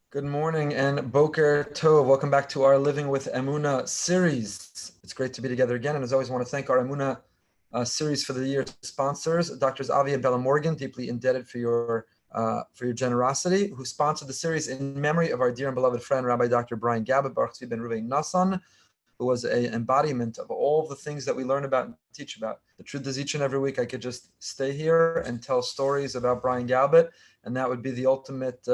Good morning and Boker Tov. Welcome back to our Living with Emunah series. It's great to be together again. And as always, I want to thank our Emunah series for the year sponsors, Drs. Avi and Bella Morgan, deeply indebted for your generosity, who sponsored the series in memory of our dear and beloved friend, Rabbi Dr. Brian Gabbett, Baruch Tzvi ben Ruvain Nassan, who was an embodiment of all the things that we learn about and teach about. The truth is, each and every week I could just stay here and tell stories about Brian Gabbett, and that would be the ultimate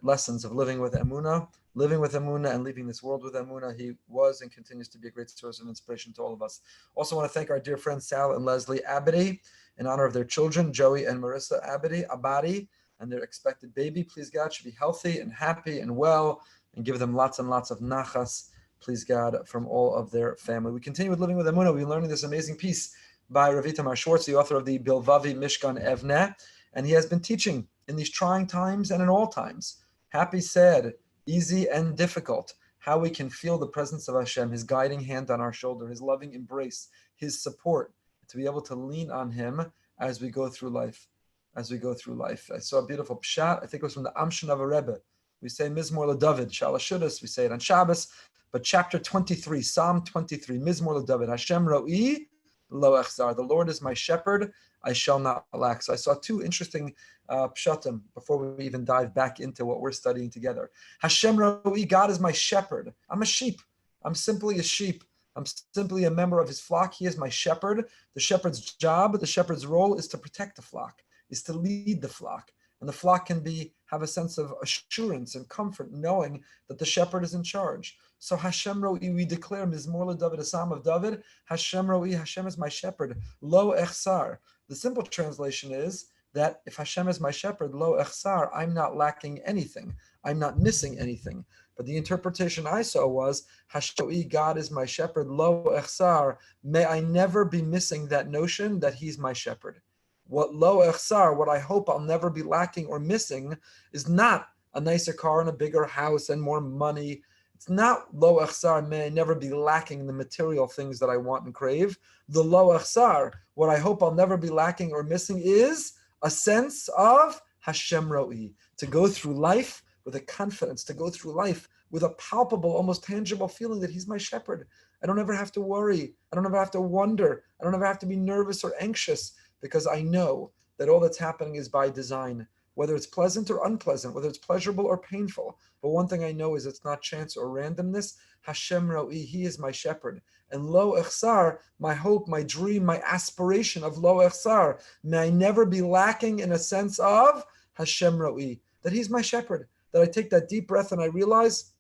lessons of living with Emunah and leaving this world with Emunah. He was and continues to be a great source of inspiration to all of us. Also want to thank our dear friends Sal and Leslie Abadi in honor of their children, Joey and Marissa Abadi, and their expected baby. Please God should be healthy and happy and well, and give them lots and lots of nachas, please God, from all of their family. We continue with Living with Emunah. We've been learning this amazing piece by Rav Itamar Schwartz, the author of the Bilvavi Mishkan Evneh, and he has been teaching in these trying times and in all times, happy, sad, easy, and difficult, how we can feel the presence of Hashem, His guiding hand on our shoulder, His loving embrace, His support, to be able to lean on Him as we go through life. I saw a beautiful pshat. I think it was from the Amshin of a Rebbe. We say Mizmor LeDavid, Shalashudas. We say it on Shabbos. But chapter 23, Psalm 23, Mizmor LeDavid, Hashem Ro'i Lo Echzar. The Lord is my shepherd, I shall not lack. So I saw two interesting pshatim before we even dive back into what we're studying together. Hashem Ro'i, God is my shepherd. I'm a sheep. I'm simply a sheep. I'm simply a member of His flock. He is my shepherd. The shepherd's job, the shepherd's role is to protect the flock, is to lead the flock. And the flock can have a sense of assurance and comfort knowing that the shepherd is in charge. So Hashem Ro'i, we declare, Mizmor LeDavid, a psalm of David, Hashem Ro'i, Hashem is my shepherd, Lo Echsar. The simple translation is that if Hashem is my shepherd, Lo Echsar, I'm not lacking anything. I'm not missing anything. But the interpretation I saw was, Hashem Ro'i, God is my shepherd, Lo Echsar. May I never be missing that notion that He's my shepherd. What Lo Echsar, what I hope I'll never be lacking or missing, is not a nicer car and a bigger house and more money. It's not Lo Echsar, may I never be lacking the material things that I want and crave. The Lo Echsar, what I hope I'll never be lacking or missing, is a sense of Hashem Ro'i, to go through life with a confidence, to go through life with a palpable, almost tangible feeling that He's my shepherd. I don't ever have to worry. I don't ever have to wonder. I don't ever have to be nervous or anxious, because I know that all that's happening is by design, whether it's pleasant or unpleasant, whether it's pleasurable or painful. But one thing I know is it's not chance or randomness. Hashem Ro'i, He is my shepherd. And Lo Echsar, my hope, my dream, my aspiration of Lo Echsar, may I never be lacking in a sense of Hashem Ro'i, that He's my shepherd, that I take that deep breath and I realize,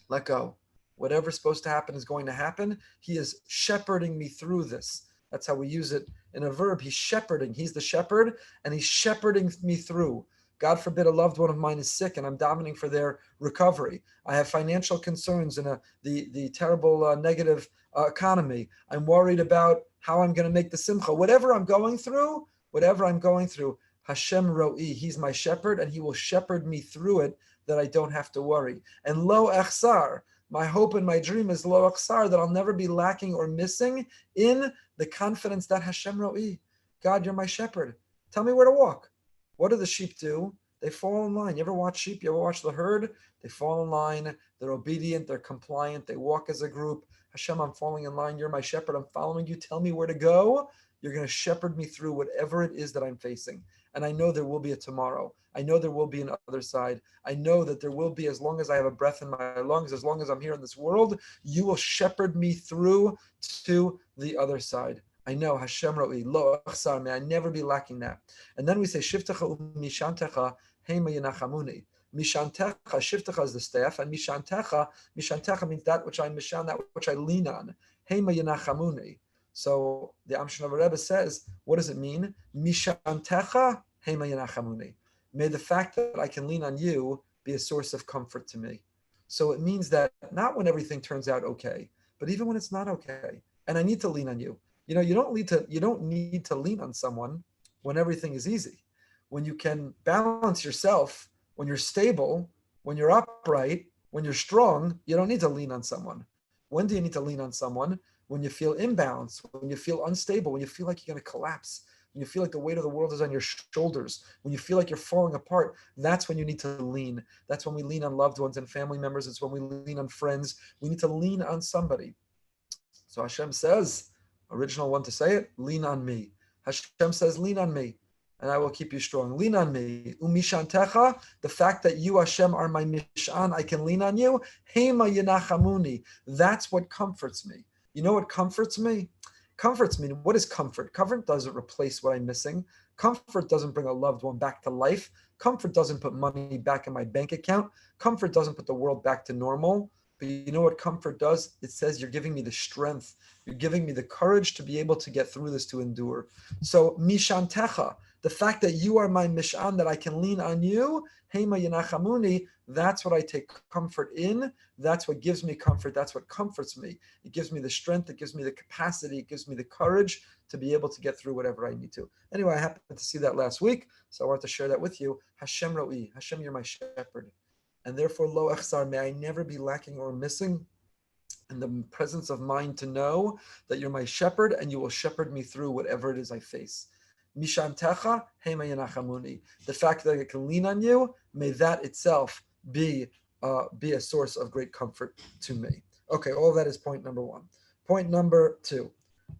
let go. Whatever's supposed to happen is going to happen. He is shepherding me through this. That's how we use it in a verb. He's shepherding. He's the shepherd, and He's shepherding me through. God forbid a loved one of mine is sick, and I'm davening for their recovery. I have financial concerns in the terrible negative economy. I'm worried about how I'm going to make the simcha. Whatever I'm going through, Hashem Ro'i, He's my shepherd, and He will shepherd me through it, that I don't have to worry. And Lo Echsar, my hope and my dream is Lo Echsar, that I'll never be lacking or missing in the confidence that Hashem Ro'i, God, You're my shepherd. Tell me where to walk. What do the sheep do? They fall in line. You ever watch sheep? You ever watch the herd? They fall in line. They're obedient. They're compliant. They walk as a group. Hashem, I'm falling in line. You're my shepherd. I'm following You. Tell me where to go. You're going to shepherd me through whatever it is that I'm facing. And I know there will be a tomorrow. I know there will be an other side. I know that there will be, as long as I have a breath in my lungs, as long as I'm here in this world, You will shepherd me through to the other side. I know, Hashem Ro'i, Lo Echsar, may I never be lacking that. And then we say, Shiftecha u'mishantecha heima yenachamuni. Mishantecha, Shiftecha is the staff, and Mishantecha means that which I mishan, that which I lean on. Heima yenachamuni. So the Amshin of a Rebbe says, what does it mean? Mishantecha heima yenachamuni. May the fact that I can lean on You be a source of comfort to me. So it means that not when everything turns out okay, but even when it's not okay, and I need to lean on You. You know, you don't need to lean on someone when everything is easy. When you can balance yourself, when you're stable, when you're upright, when you're strong, you don't need to lean on someone. When do you need to lean on someone? When you feel imbalanced, when you feel unstable, when you feel like you're going to collapse, when you feel like the weight of the world is on your shoulders, when you feel like you're falling apart, that's when you need to lean. That's when we lean on loved ones and family members. It's when we lean on friends. We need to lean on somebody. So Hashem says, original one to say it, lean on me. Hashem says, lean on me, and I will keep you strong. Lean on me. Umishantecha, the fact that you, Hashem, are my mishan, I can lean on you. Hema yenachamuni, that's what comforts me. You know what comforts me? Comforts me. What is comfort? Comfort doesn't replace what I'm missing. Comfort doesn't bring a loved one back to life. Comfort doesn't put money back in my bank account. Comfort doesn't put the world back to normal. But you know what comfort does? It says you're giving me the strength. You're giving me the courage to be able to get through this, to endure. So mishantecha, the fact that you are my mishan, that I can lean on you, hema yenachamuni, that's what I take comfort in. That's what gives me comfort. That's what comforts me. It gives me the strength. It gives me the capacity. It gives me the courage to be able to get through whatever I need to. Anyway, I happened to see that last week, so I wanted to share that with you. Hashem ro'i, Hashem, you're my shepherd. And therefore, lo echsar, may I never be lacking or missing in the presence of mind to know that you're my shepherd and you will shepherd me through whatever it is I face. Mishantecha, hema yenachamuni. The fact that I can lean on you, may that itself be a source of great comfort to me. Okay, all of that is point number one. Point number two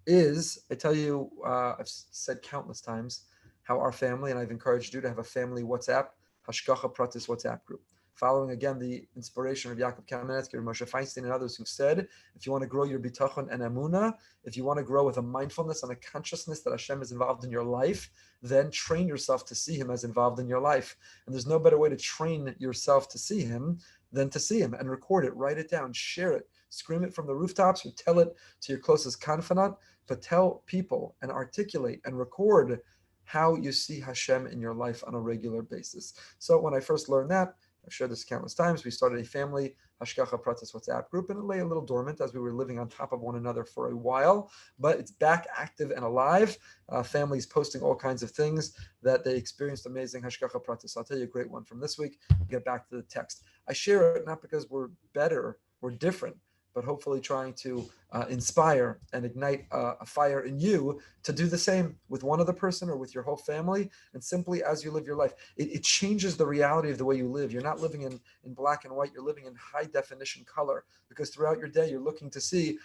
is, I tell you, I've said countless times how our family, and I've encouraged you to have a family WhatsApp, Hashgacha Pratis WhatsApp group. Following again the inspiration of Yaakov Kamenetsky, Moshe Feinstein, and others who said, if you want to grow your bitachon and emunah, if you want to grow with a mindfulness and a consciousness that Hashem is involved in your life, then train yourself to see Him as involved in your life. And there's no better way to train yourself to see Him than to see Him and record it, write it down, share it, scream it from the rooftops, or tell it to your closest confidant, but tell people and articulate and record how you see Hashem in your life on a regular basis. So when I first learned that, I've shared this countless times, we started a family Hashgacha Pratis WhatsApp group, and it lay a little dormant as we were living on top of one another for a while, but it's back active and alive. Families posting all kinds of things that they experienced amazing Hashgacha Pratis. I'll tell you a great one from this week. Get back to the text. I share it not because we're better, we're different, but hopefully trying to inspire and ignite a fire in you to do the same with one other person or with your whole family. And simply as you live your life, it changes the reality of the way you live. You're not living in black and white, you're living in high definition color, because throughout your day, you're looking to see,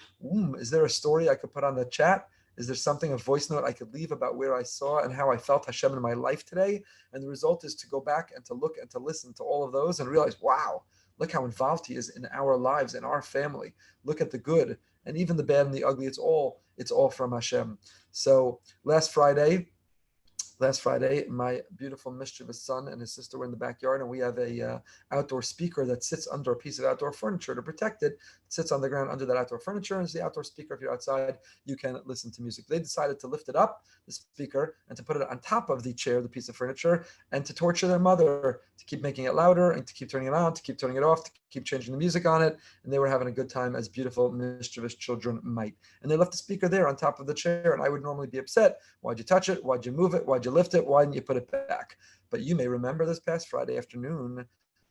is there a story I could put on the chat? Is there something, a voice note I could leave about where I saw and how I felt Hashem in my life today? And the result is to go back and to look and to listen to all of those and realize, wow, look how involved He is in our lives, in our family. Look at the good and even the bad and the ugly. It's all from Hashem. So last Friday, my beautiful mischievous son and his sister were in the backyard, and we have a outdoor speaker that sits under a piece of outdoor furniture to protect it. It sits on the ground under that outdoor furniture, and it's the outdoor speaker. If you're outside, you can listen to music. They decided to lift it up, the speaker, and to put it on top of the chair, the piece of furniture, and to torture their mother, to keep making it louder and to keep turning it on, to keep turning it off, to keep changing the music on it. And they were having a good time, as beautiful, mischievous children might. And they left the speaker there on top of the chair, and I would normally be upset. Why'd you touch it? Why'd you move it? Why'd you lift it? Why didn't you put it back? But you may remember this past Friday afternoon,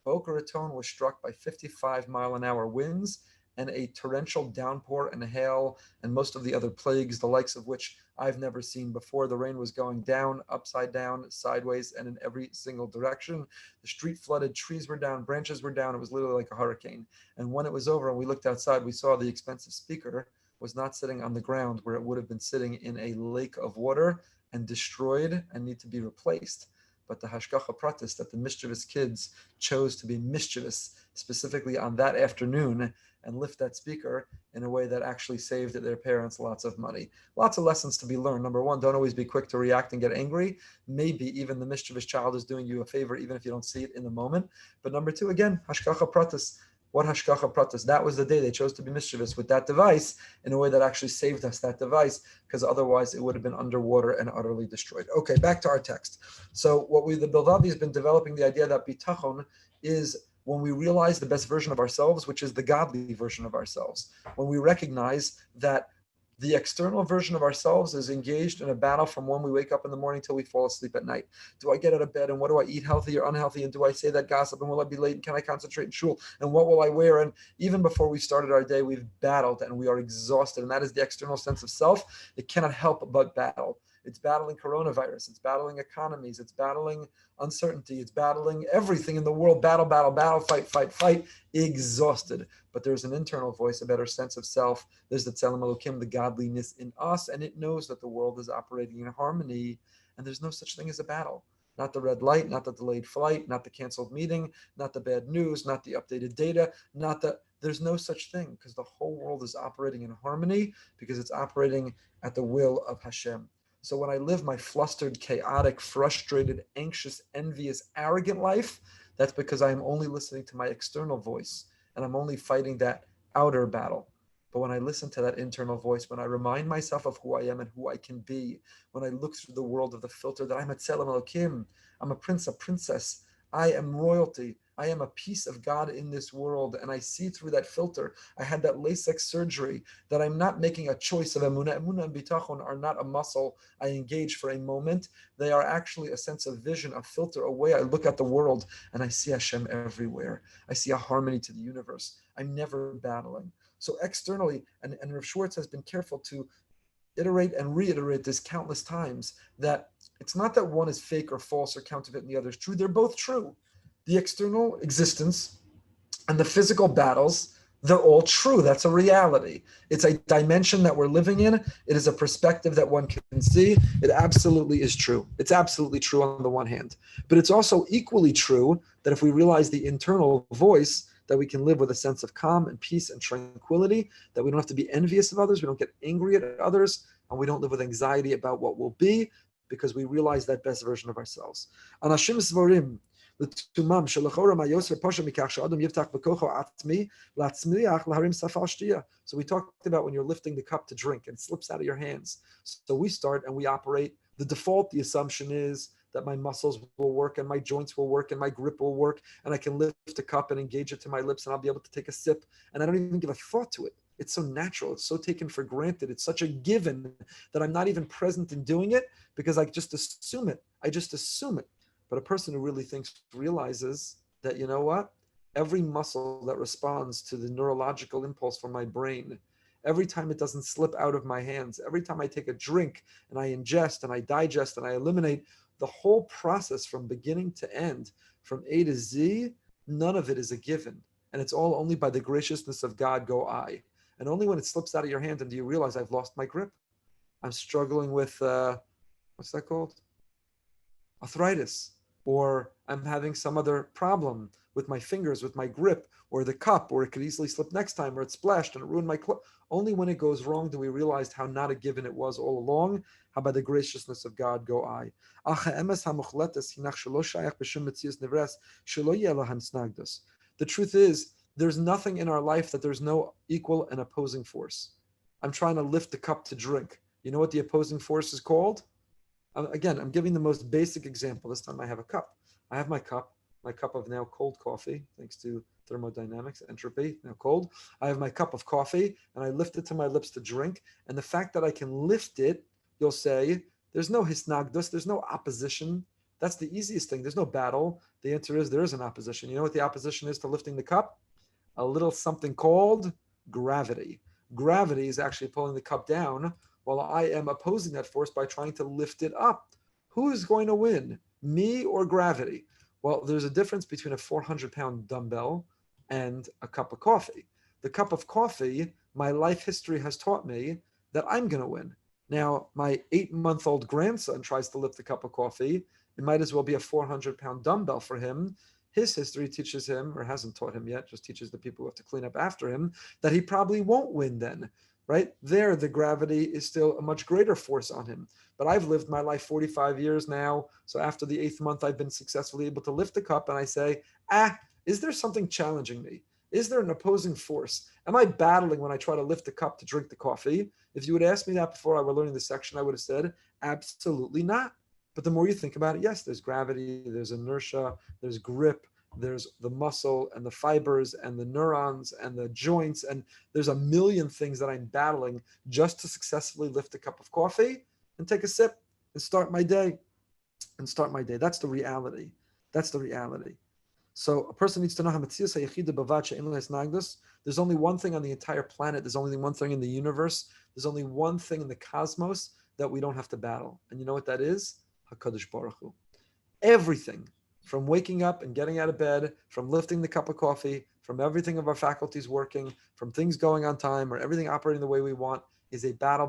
Boca Raton was struck by 55-mile-an-hour winds and a torrential downpour and hail and most of the other plagues, the likes of which I've never seen before. The rain was going down, upside down, sideways, and in every single direction. The street flooded, trees were down, branches were down. It was literally like a hurricane. And when it was over and we looked outside, we saw the expensive speaker was not sitting on the ground where it would have been sitting in a lake of water and destroyed and need to be replaced. But the Hashgacha Pratis, that the mischievous kids chose to be mischievous specifically on that afternoon and lift that speaker in a way that actually saved their parents lots of money. Lots of lessons to be learned. Number one, don't always be quick to react and get angry. Maybe even the mischievous child is doing you a favor, even if you don't see it in the moment. But number two, again, Hashgacha Pratis. What Hashgacha Pratis? That was the day they chose to be mischievous with that device in a way that actually saved us that device, because otherwise it would have been underwater and utterly destroyed. Okay, back to our text. So the Bilvavi has been developing the idea that bitachon is when we realize the best version of ourselves, which is the godly version of ourselves. When we recognize that the external version of ourselves is engaged in a battle from when we wake up in the morning till we fall asleep at night. Do I get out of bed, and what do I eat, healthy or unhealthy? And do I say that gossip, and will I be late, and can I concentrate in shul, and what will I wear? And even before we started our day, we've battled and we are exhausted. And that is the external sense of self. It cannot help but battle. It's battling coronavirus. It's battling economies. It's battling uncertainty. It's battling everything in the world. Battle, battle, battle, fight, fight, fight. Exhausted. But there's an internal voice, a better sense of self. There's the Tzelem Elokim, the godliness in us, and it knows that the world is operating in harmony, and there's no such thing as a battle. Not the red light, not the delayed flight, not the canceled meeting, not the bad news, not the updated data, there's no such thing, because the whole world is operating in harmony, because it's operating at the will of Hashem. So when I live my flustered, chaotic, frustrated, anxious, envious, arrogant life, that's because I am only listening to my external voice, and I'm only fighting that outer battle. But when I listen to that internal voice, when I remind myself of who I am and who I can be, when I look through the world of the filter that I'm a Tzelem Elokim, I'm a prince, a princess, I am royalty, I am a piece of God in this world, and I see through that filter. I had that LASIK surgery, that I'm not making a choice of Emunah. Emunah and Bitachon are not a muscle I engage for a moment. They are actually a sense of vision, a filter, a way I look at the world, and I see Hashem everywhere. I see a harmony to the universe. I'm never battling. So externally, and Rav Schwartz has been careful to iterate and reiterate this countless times, that it's not that one is fake or false or counterfeit and the other is true. They're both true. The external existence and the physical battles, they're all true. That's a reality. It's a dimension that we're living in. It is a perspective that one can see. It absolutely is true. It's absolutely true on the one hand. But it's also equally true that if we realize the internal voice, that we can live with a sense of calm and peace and tranquility, that we don't have to be envious of others, we don't get angry at others, and we don't live with anxiety about what will be, because we realize that best version of ourselves. Anashim Svorim, so we talked about when you're lifting the cup to drink and it slips out of your hands. So we start and we operate. The default, the assumption is that my muscles will work and my joints will work and my grip will work, and I can lift a cup and engage it to my lips and I'll be able to take a sip, and I don't even give a thought to it. It's so natural. It's so taken for granted. It's such a given that I'm not even present in doing it, because I just assume it. But a person who really thinks realizes that, you know what? Every muscle that responds to the neurological impulse from my brain, every time it doesn't slip out of my hands, every time I take a drink and I ingest and I digest and I eliminate, the whole process from beginning to end, from A to Z, none of it is a given. And it's all only by the graciousness of God go I. And only when it slips out of your hand and do you realize I've lost my grip. I'm struggling with, what's that called? Arthritis. Or I'm having some other problem with my fingers, with my grip, or the cup, or it could easily slip next time, or it splashed and it ruined my clothes. Only when it goes wrong do we realize how not a given it was all along. How by the graciousness of God go I. The truth is, there's nothing in our life that there's no equal and opposing force. I'm trying to lift the cup to drink. You know what the opposing force is called? Again, I'm giving the most basic example. This time I have a cup. I have my cup of now cold coffee, thanks to thermodynamics, entropy, now cold. I have my cup of coffee, and I lift it to my lips to drink. And the fact that I can lift it, you'll say, there's no hisnagdus, there's no opposition. That's the easiest thing. There's no battle. The answer is there is an opposition. You know what the opposition is to lifting the cup? A little something called gravity. Gravity is actually pulling the cup down, while I am opposing that force by trying to lift it up. Who is going to win, me or gravity? Well, there's a difference between a 400-pound dumbbell and a cup of coffee. The cup of coffee, my life history has taught me that I'm going to win. Now, my 8-month-old grandson tries to lift the cup of coffee. It might as well be a 400-pound dumbbell for him. His history teaches him, or hasn't taught him yet, just teaches the people who have to clean up after him, that he probably won't win then. Right there, the gravity is still a much greater force on him. But I've lived my life 45 years now. So after the 8th month, I've been successfully able to lift the cup, and I say, is there something challenging me? Is there an opposing force? Am I battling when I try to lift the cup to drink the coffee? If you would ask me that before I were learning this section, I would have said, absolutely not. But the more you think about it, yes, there's gravity, there's inertia, there's grip, there's the muscle and the fibers and the neurons and the joints, and there's a million things that I'm battling just to successfully lift a cup of coffee and take a sip and start my day. That's the reality. So a person needs to know there's only one thing on the entire planet, there's only one thing in the universe, there's only one thing in the cosmos that we don't have to battle. And you know what that is? HaKadosh Baruch Hu. Everything, from waking up and getting out of bed, from lifting the cup of coffee, from everything of our faculties working, from things going on time, or everything operating the way we want, is a battle.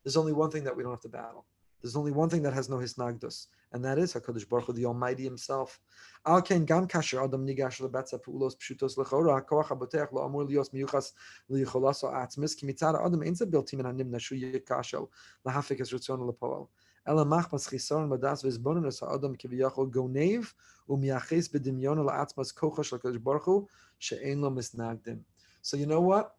There's only one thing that we don't have to battle. There's only one thing that has no hisnagdus, and that is HaKadosh Baruch Hu, the Almighty Himself. Al ken gam kasher adam nigash lebetza pu'ulos pshutos lechora hakoach haboteach lo amur lios miyuchas liyicholaso atzmis ki mitzad adam ein ze bilti min hanim nashu yikasho lahafik es ritzono lepoel. Ela machmas chisaron madas v'izbonenus ha'adam kiviyachol gonev u'miaches b'dimyon la'atzmas kocha shel HaKadosh Baruch Hu she'ein lo misnagdim. So you know what?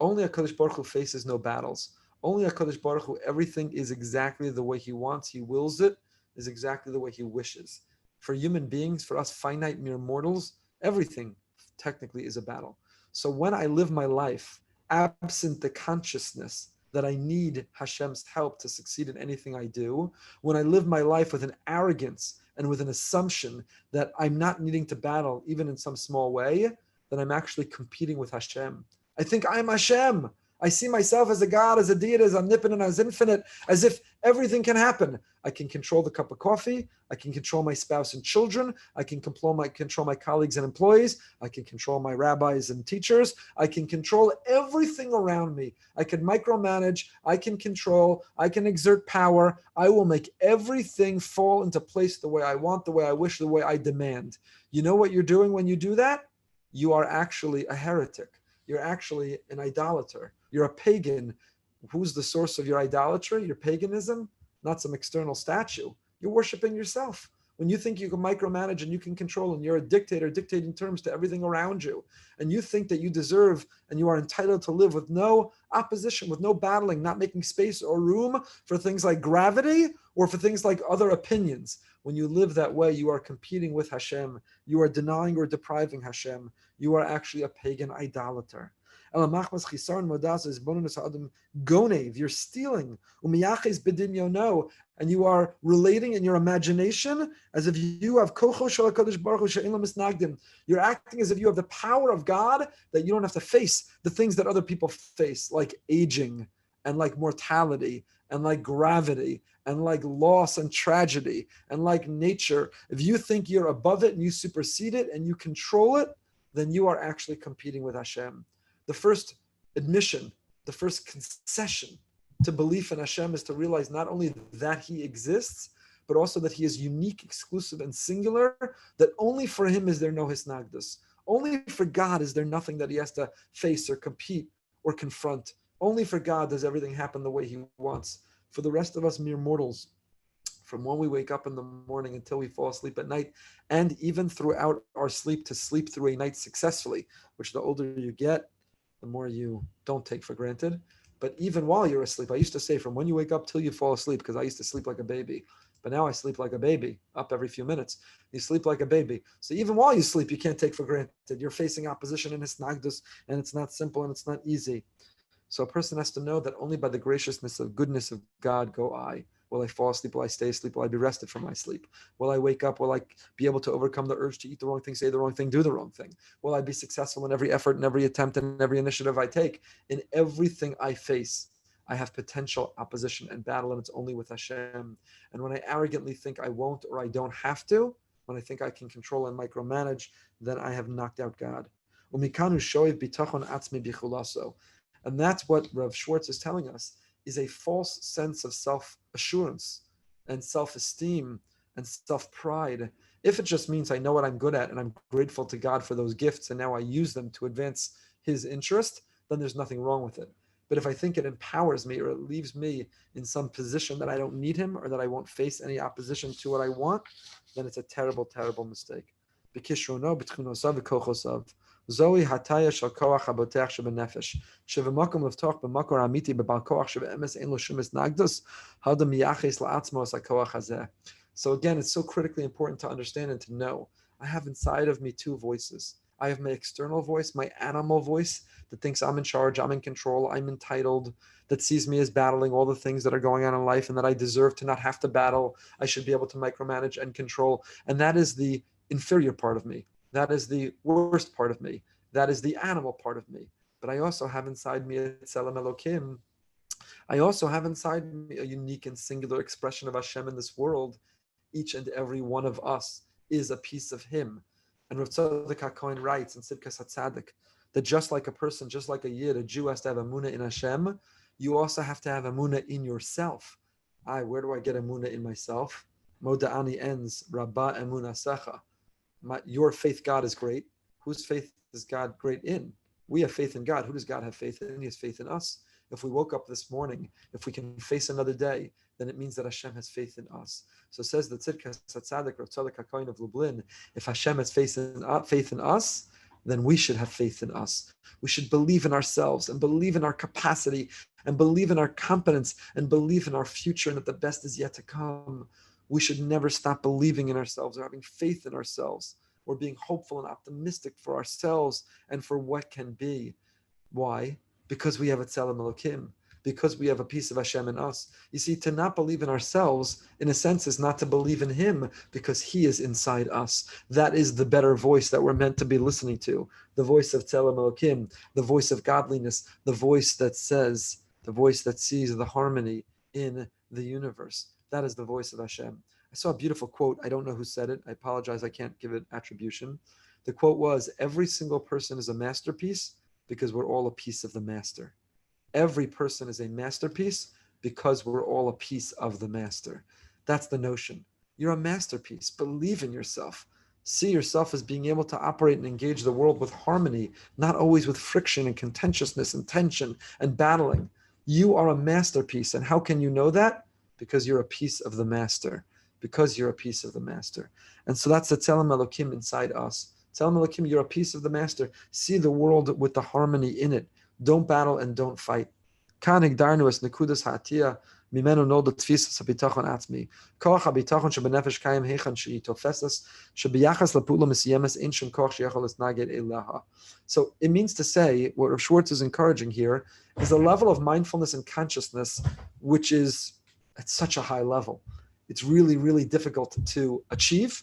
Only HaKadosh Baruch Hu faces no battles. Only HaKadosh Baruch Hu, everything is exactly the way He wants. He wills it, is exactly the way He wishes. For human beings, for us finite mere mortals, everything technically is a battle. So when I live my life absent the consciousness that I need Hashem's help to succeed in anything I do, when I live my life with an arrogance and with an assumption that I'm not needing to battle even in some small way, then I'm actually competing with Hashem. I think I'm Hashem. I see myself as a God, as a deity, as omnipotent, as infinite, as if everything can happen. I can control the cup of coffee. I can control my spouse and children. I can control my colleagues and employees. I can control my rabbis and teachers. I can control everything around me. I can micromanage. I can control. I can exert power. I will make everything fall into place the way I want, the way I wish, the way I demand. You know what you're doing when you do that? You are actually a heretic. You're actually an idolater. You're a pagan. Who's the source of your idolatry, your paganism? Not some external statue. You're worshiping yourself. When you think you can micromanage and you can control and you're a dictator dictating terms to everything around you, and you think that you deserve and you are entitled to live with no opposition, with no battling, not making space or room for things like gravity or for things like other opinions. When you live that way, you are competing with Hashem. You are denying or depriving Hashem. You are actually a pagan idolater. Gonev, you're stealing, and you are relating in your imagination as if you have you're acting as if you have the power of God, that you don't have to face the things that other people face, like aging and like mortality and like gravity and like loss and tragedy and like nature. If you think you're above it and you supersede it and you control it, then you are actually competing with Hashem. The first admission, the first concession to belief in Hashem is to realize not only that He exists, but also that He is unique, exclusive, and singular, that only for Him is there no hisnagdus. Only for God is there nothing that He has to face or compete or confront. Only for God does everything happen the way He wants. For the rest of us mere mortals, from when we wake up in the morning until we fall asleep at night, and even throughout our sleep to sleep through a night successfully, which the older you get, the more you don't take for granted. But even while you're asleep, I used to say from when you wake up till you fall asleep, because I used to sleep like a baby, but now I sleep like a baby, up every few minutes. You sleep like a baby. So even while you sleep, you can't take for granted. You're facing opposition in hisnagdus, and it's not simple and it's not easy. So a person has to know that only by the graciousness of goodness of God go I. Will I fall asleep? Will I stay asleep? Will I be rested from my sleep? Will I wake up? Will I be able to overcome the urge to eat the wrong thing, say the wrong thing, do the wrong thing? Will I be successful in every effort, in every attempt, and every initiative I take? In everything I face, I have potential opposition and battle, and it's only with Hashem. And when I arrogantly think I won't or I don't have to, when I think I can control and micromanage, then I have knocked out God. And that's what Rav Schwartz is telling us, is a false sense of self-assurance and self-esteem and self-pride. If it just means I know what I'm good at and I'm grateful to God for those gifts and now I use them to advance His interest, then there's nothing wrong with it. But if I think it empowers me or it leaves me in some position that I don't need Him or that I won't face any opposition to what I want, then it's a terrible, terrible mistake. Zoe hataya shel koach haboteach shebenefesh shevemakom leftoch b'makor amiti b'bal koach shebeemes ein lo shum hisnagdus hadam yaches la'atzmos hakoach hazeh. So again, it's so critically important to understand and to know. I have inside of me two voices. I have my external voice, my animal voice that thinks I'm in charge, I'm in control, I'm entitled, that sees me as battling all the things that are going on in life and that I deserve to not have to battle. I should be able to micromanage and control. And that is the inferior part of me. That is the worst part of me. That is the animal part of me. But I also have inside me a Tselem Elokim, I also have inside me a unique and singular expression of Hashem in this world. Each and every one of us is a piece of Him. And Rav Tzadok HaKohen writes in Tzidkas HaTzadik that just like a person, just like a Yid, a Jew has to have Emunah in Hashem, you also have to have Emunah in yourself. Where do I get Emunah in myself? Moda'ani ends, Rabba Emunah Secha. Your faith, God, is great. Whose faith is God great in? We have faith in God. Who does God have faith in? He has faith in us. If we woke up this morning, if we can face another day, then it means that Hashem has faith in us. So says the Tzidkas HaTzadik, Rav Tzadok HaKohen of Lublin, if Hashem has faith in us, then we should have faith in us. We should believe in ourselves and believe in our capacity and believe in our competence and believe in our future and that the best is yet to come. We should never stop believing in ourselves or having faith in ourselves or being hopeful and optimistic for ourselves and for what can be. Why? Because we have a Tzelem Elokim, because we have a piece of Hashem in us. You see, to not believe in ourselves, in a sense, is not to believe in Him because He is inside us. That is the better voice that we're meant to be listening to. The voice of Tzelem Elokim, the voice of godliness, the voice that says, the voice that sees the harmony in the universe. That is the voice of Hashem. I saw a beautiful quote. I don't know who said it. I apologize. I can't give it attribution. The quote was, every single person is a masterpiece because we're all a piece of the master. Every person is a masterpiece because we're all a piece of the master. That's the notion. You're a masterpiece. Believe in yourself. See yourself as being able to operate and engage the world with harmony, not always with friction and contentiousness and tension and battling. You are a masterpiece. And how can you know that? Because you're a piece of the master. Because you're a piece of the master. And so that's the Tzelem Elokim inside us. Tzelem Elokim, you're a piece of the master. See the world with the harmony in it. Don't battle and don't fight. Kan higdarnu es nekudas ha'atiyah mimenu nolda tfisas ha'bitachon atzmi. Koach ha'bitachon shebenefesh kayim heichan she'i tofesas shebiyachas lapula misiyemes ein shem koach sheyachol es naged elaha. So it means to say, what Rav Schwartz is encouraging here is a level of mindfulness and consciousness which is at such a high level. It's really, really difficult to achieve,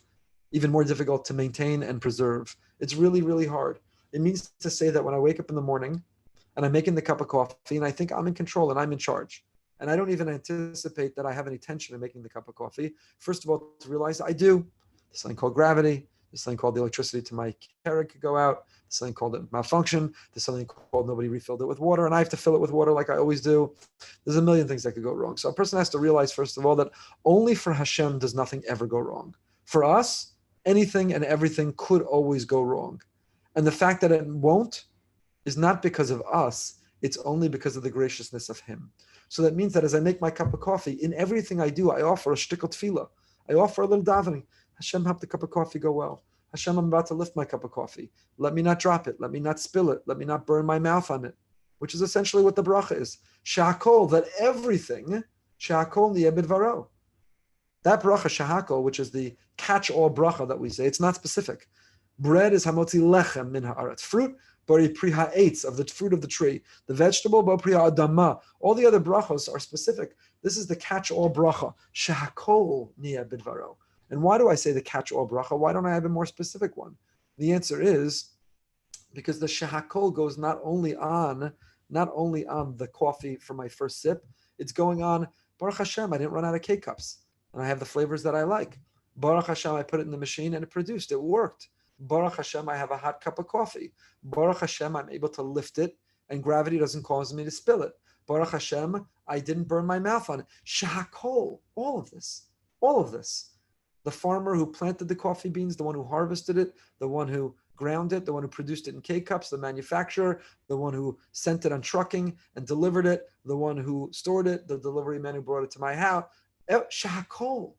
even more difficult to maintain and preserve. It's really, really hard. It means to say that when I wake up in the morning and I'm making the cup of coffee and I think I'm in control and I'm in charge, and I don't even anticipate that I have any tension in making the cup of coffee, first of all, to realize I do. There's something called gravity. There's something called the electricity to my Keurig could go out. There's something called it malfunction. There's something called nobody refilled it with water, and I have to fill it with water like I always do. There's a million things that could go wrong. So a person has to realize, first of all, that only for Hashem does nothing ever go wrong. For us, anything and everything could always go wrong. And the fact that it won't is not because of us. It's only because of the graciousness of Him. So that means that as I make my cup of coffee, in everything I do, I offer a shtickle tefillah. I offer a little davening. Hashem, help the cup of coffee go well. Hashem, I'm about to lift my cup of coffee. Let me not drop it. Let me not spill it. Let me not burn my mouth on it, which is essentially what the bracha is. Sha'akol, that everything, sha'akol niyeh b'dvaro. That bracha, sha'akol, which is the catch-all bracha that we say, it's not specific. Bread is hamotzi lechem min ha'aretz. Fruit, bari pri ha'etz, of the fruit of the tree. The vegetable, bari pri ha'adama. All the other brachos are specific. This is the catch-all bracha. Sha'akol niyeh b'dvaro. And why do I say the catch-all bracha? Why don't I have a more specific one? The answer is because the shahakol goes not only on the coffee for my first sip, it's going on, Baruch Hashem, I didn't run out of K-cups. And I have the flavors that I like. Baruch Hashem, I put it in the machine and it produced, it worked. Baruch Hashem, I have a hot cup of coffee. Baruch Hashem, I'm able to lift it and gravity doesn't cause me to spill it. Baruch Hashem, I didn't burn my mouth on it. Shahakol, all of this. The farmer who planted the coffee beans, the one who harvested it, the one who ground it, the one who produced it in K-cups, the manufacturer, the one who sent it on trucking and delivered it, the one who stored it, the delivery man who brought it to my house. Shahakol,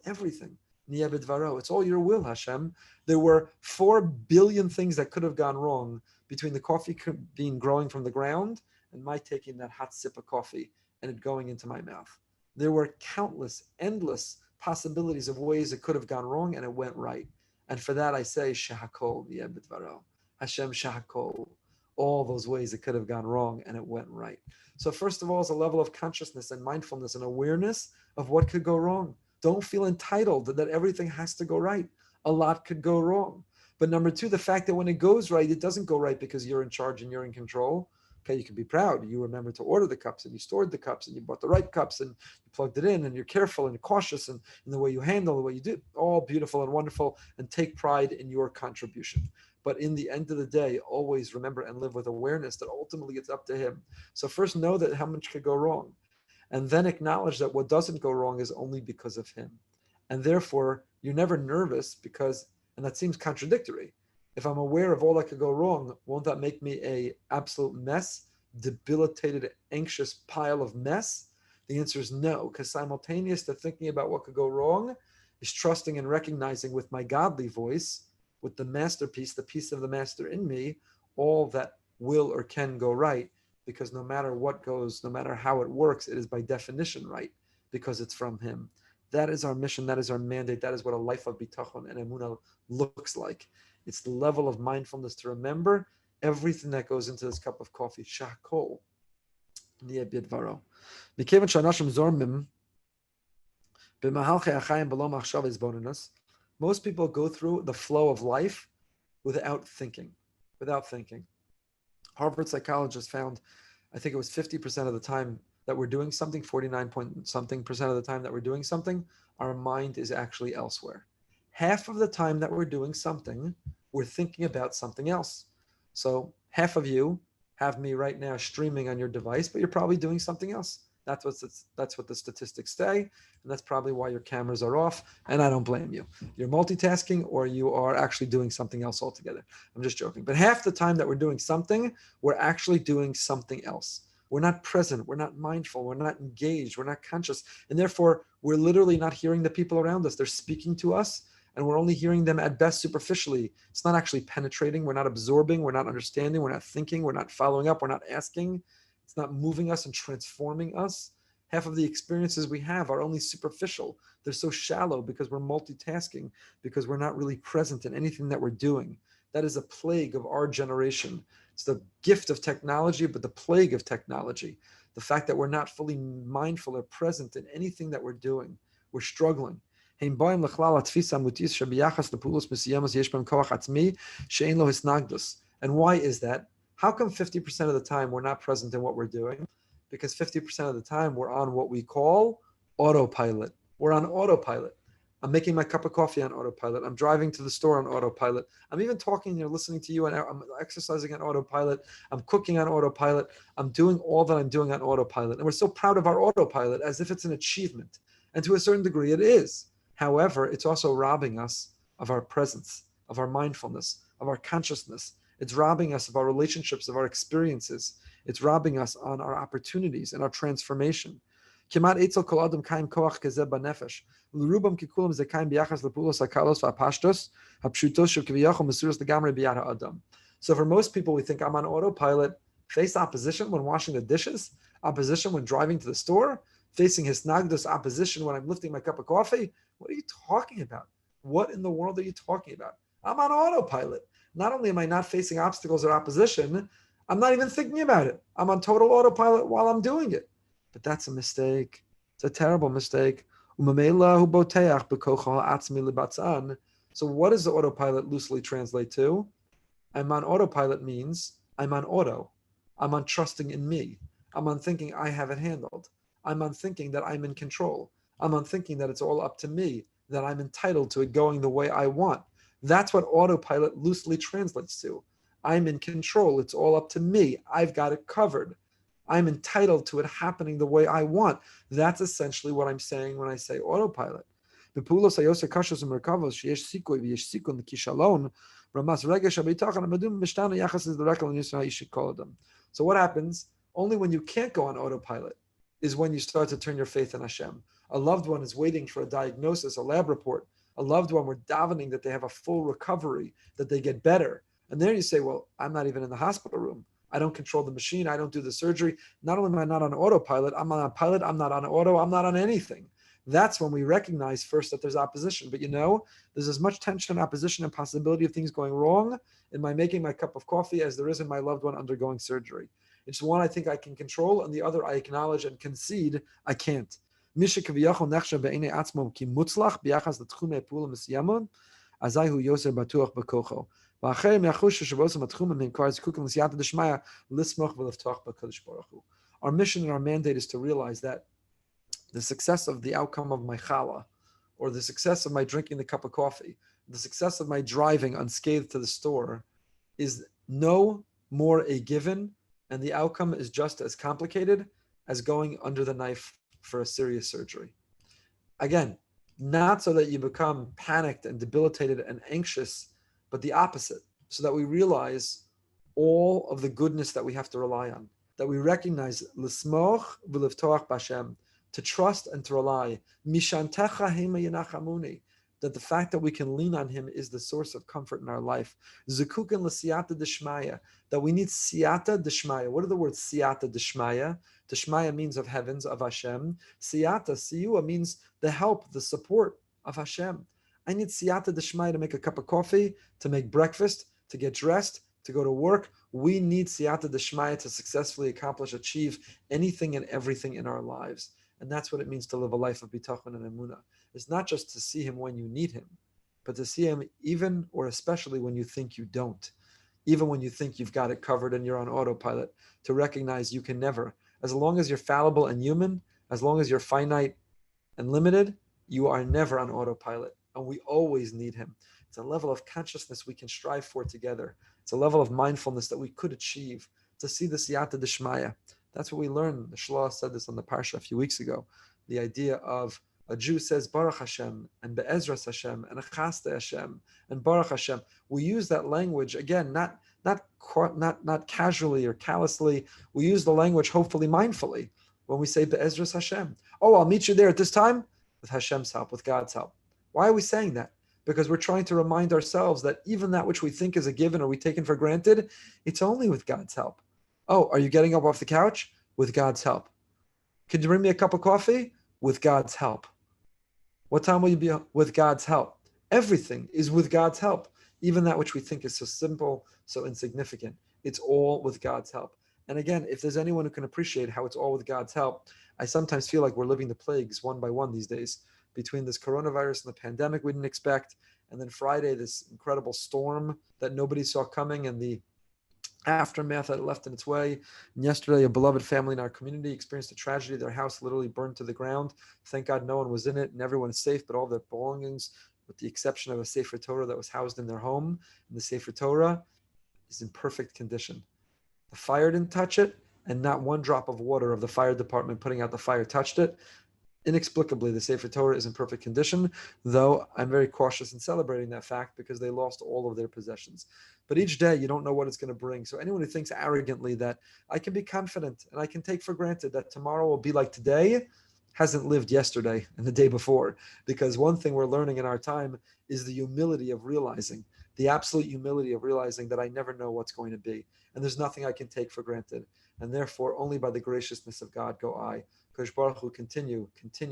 everything. Niyeh b'dvaro. It's all your will, Hashem. There were 4 billion things that could have gone wrong between the coffee bean growing from the ground and my taking that hot sip of coffee and it going into my mouth. There were countless, endless possibilities of ways it could have gone wrong and it went right. And for that I say, Shahakol niyeh b'dvaro. Hashem Shahakol. All those ways it could have gone wrong and it went right. So first of all, is a level of consciousness and mindfulness and awareness of what could go wrong. Don't feel entitled that everything has to go right. A lot could go wrong. But number 2, the fact that when it goes right, it doesn't go right because you're in charge and you're in control. Okay, you can be proud. You remember to order the cups, and you stored the cups, and you bought the right cups, and you plugged it in, and you're careful and you're cautious in the way you handle, the way you do. All beautiful and wonderful, and take pride in your contribution. But in the end of the day, always remember and live with awareness that ultimately it's up to him. So first know that how much could go wrong, and then acknowledge that what doesn't go wrong is only because of him. And therefore, you're never nervous because, and that seems contradictory. If I'm aware of all that could go wrong, won't that make me a absolute mess, debilitated, anxious pile of mess? The answer is no, because simultaneous to thinking about what could go wrong is trusting and recognizing with my godly voice, with the masterpiece, the piece of the master in me, all that will or can go right, because no matter what goes, no matter how it works, it is by definition right, because it's from him. That is our mission, that is our mandate, that is what a life of bitachon and emunah looks like. It's the level of mindfulness to remember everything that goes into this cup of coffee. Shakol. Most people go through the flow of life without thinking. Harvard psychologists found, I think it was 50% of the time that we're doing something, 49 point something percent of the time that we're doing something, our mind is actually elsewhere. Half of the time that we're doing something, we're thinking about something else. So half of you have me right now streaming on your device, but you're probably doing something else. That's what the statistics say, and that's probably why your cameras are off, and I don't blame you. You're multitasking or you are actually doing something else altogether. I'm just joking. But half the time that we're doing something, we're actually doing something else. We're not present, we're not mindful, we're not engaged, we're not conscious, and therefore we're literally not hearing the people around us. They're speaking to us, and we're only hearing them at best superficially. It's not actually penetrating, we're not absorbing, we're not understanding, we're not thinking, we're not following up, we're not asking. It's not moving us and transforming us. Half of the experiences we have are only superficial. They're so shallow because we're multitasking, because we're not really present in anything that we're doing. That is a plague of our generation. It's the gift of technology, but the plague of technology. The fact that we're not fully mindful or present in anything that we're doing. We're struggling. And why is that? How come 50% of the time we're not present in what we're doing? Because 50% of the time we're on what we call autopilot. We're on autopilot. I'm making my cup of coffee on autopilot. I'm driving to the store on autopilot. I'm even talking here, listening to you, and I'm exercising on autopilot. I'm cooking on autopilot. I'm doing all that I'm doing on autopilot. And we're so proud of our autopilot as if it's an achievement. And to a certain degree, it is. However, it's also robbing us of our presence, of our mindfulness, of our consciousness. It's robbing us of our relationships, of our experiences. It's robbing us on our opportunities and our transformation. So for most people, we think I'm on autopilot, face opposition when washing the dishes, opposition when driving to the store, facing hisnagdus, opposition when I'm lifting my cup of coffee. What are you talking about? What in the world are you talking about? I'm on autopilot. Not only am I not facing obstacles or opposition, I'm not even thinking about it. I'm on total autopilot while I'm doing it. But that's a mistake. It's a terrible mistake. So what does the autopilot loosely translate to? I'm on autopilot means I'm on auto. I'm on trusting in me. I'm on thinking I have it handled. I'm on thinking that I'm in control. I'm on thinking that it's all up to me, that I'm entitled to it going the way I want. That's what autopilot loosely translates to. I'm in control. It's all up to me. I've got it covered. I'm entitled to it happening the way I want. That's essentially what I'm saying when I say autopilot. So what happens? Only when you can't go on autopilot is when you start to turn your faith in Hashem. A loved one is waiting for a diagnosis, a lab report. A loved one, we're davening that they have a full recovery, that they get better. And there you say, well, I'm not even in the hospital room. I don't control the machine. I don't do the surgery. Not only am I not on autopilot, I'm on a pilot. I'm not on auto. I'm not on anything. That's when we recognize first that there's opposition. But there's as much tension, opposition, and possibility of things going wrong in my making my cup of coffee as there is in my loved one undergoing surgery. It's one I think I can control, and the other I acknowledge and concede I can't. Those who think Our mission and our mandate is to realize that the success of the outcome of my challah, or the success of my drinking the cup of coffee, the success of my driving unscathed to the store, is no more a given, and the outcome is just as complicated as going under the knife for a serious surgery. Again, not so that you become panicked and debilitated and anxious, but the opposite, so that we realize all of the goodness that we have to rely on, that we recognize l'smoch v'livtoach b'Hashem, to trust and to rely, mishantecha hema yinachamuni, that the fact that we can lean on him is the source of comfort in our life. Zukukin l'siyata d'shmaya, that we need siyata d'shmaya. What are the words siyata d'shmaya? D'shmaya means of heavens, of Hashem. Siyata, siyua, means the help, the support of Hashem. I need siyata d'shmaya to make a cup of coffee, to make breakfast, to get dressed, to go to work. We need siyata d'shmaya to successfully achieve anything and everything in our lives. And that's what it means to live a life of bitachon and emunah. It's not just to see him when you need him, but to see him even or especially when you think you don't. Even when you think you've got it covered and you're on autopilot, to recognize you can never. As long as you're fallible and human, as long as you're finite and limited, you are never on autopilot. And we always need him. It's a level of consciousness we can strive for together. It's a level of mindfulness that we could achieve, to see the siyata d'shmaya. That's what we learned. The Shloah said this on the Parsha a few weeks ago. The idea of a Jew says Baruch Hashem and Be'ezras Hashem and Achaste Hashem and Baruch Hashem. We use that language again, not casually or callously. We use the language hopefully mindfully when we say Be'ezras Hashem. Oh, I'll meet you there at this time with Hashem's help, with God's help. Why are we saying that? Because we're trying to remind ourselves that even that which we think is a given or we taken for granted, it's only with God's help. Oh, are you getting up off the couch? With God's help. Could you bring me a cup of coffee? With God's help. What time will you be? With God's help. Everything is with God's help. Even that which we think is so simple, so insignificant. It's all with God's help. And again, if there's anyone who can appreciate how it's all with God's help, I sometimes feel like we're living the plagues one by one these days, between this coronavirus and the pandemic we didn't expect, and then Friday, this incredible storm that nobody saw coming, and the aftermath that it left in its way. And yesterday, a beloved family in our community experienced a tragedy. Their house literally burned to the ground. Thank God no one was in it and everyone is safe, but all their belongings, with the exception of a Sefer Torah that was housed in their home, and the Sefer Torah is in perfect condition. The fire didn't touch it, and not one drop of water of the fire department putting out the fire touched it. Inexplicably, the Sefer Torah is in perfect condition, though I'm very cautious in celebrating that fact because they lost all of their possessions. But each day, you don't know what it's going to bring. So anyone who thinks arrogantly that I can be confident and I can take for granted that tomorrow will be like today hasn't lived yesterday and the day before. Because one thing we're learning in our time is the humility of realizing, the absolute humility of realizing that I never know what's going to be. And there's nothing I can take for granted. And therefore, only by the graciousness of God go I. Kodesh Baruch Hu, continue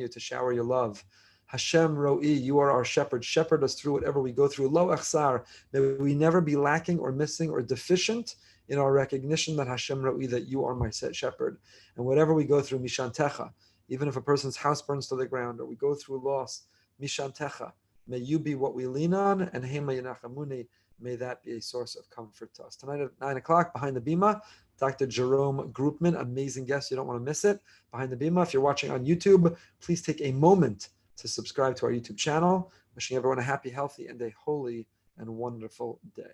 to shower your love. Hashem Ro'i, you are our shepherd. Shepherd us through whatever we go through. Lo echsar, may we never be lacking or missing or deficient in our recognition that Hashem Ro'i, that you are my shepherd. And whatever we go through, mishantecha, even if a person's house burns to the ground or we go through loss, mishantecha, may you be what we lean on, and hema yinachamuni, may that be a source of comfort to us. Tonight at 9 o'clock, behind the bima, Dr. Jerome Groupman, amazing guest. You don't want to miss it. Behind the Bima. If you're watching on YouTube, please take a moment to subscribe to our YouTube channel. Wishing everyone a happy, healthy, and a holy and wonderful day.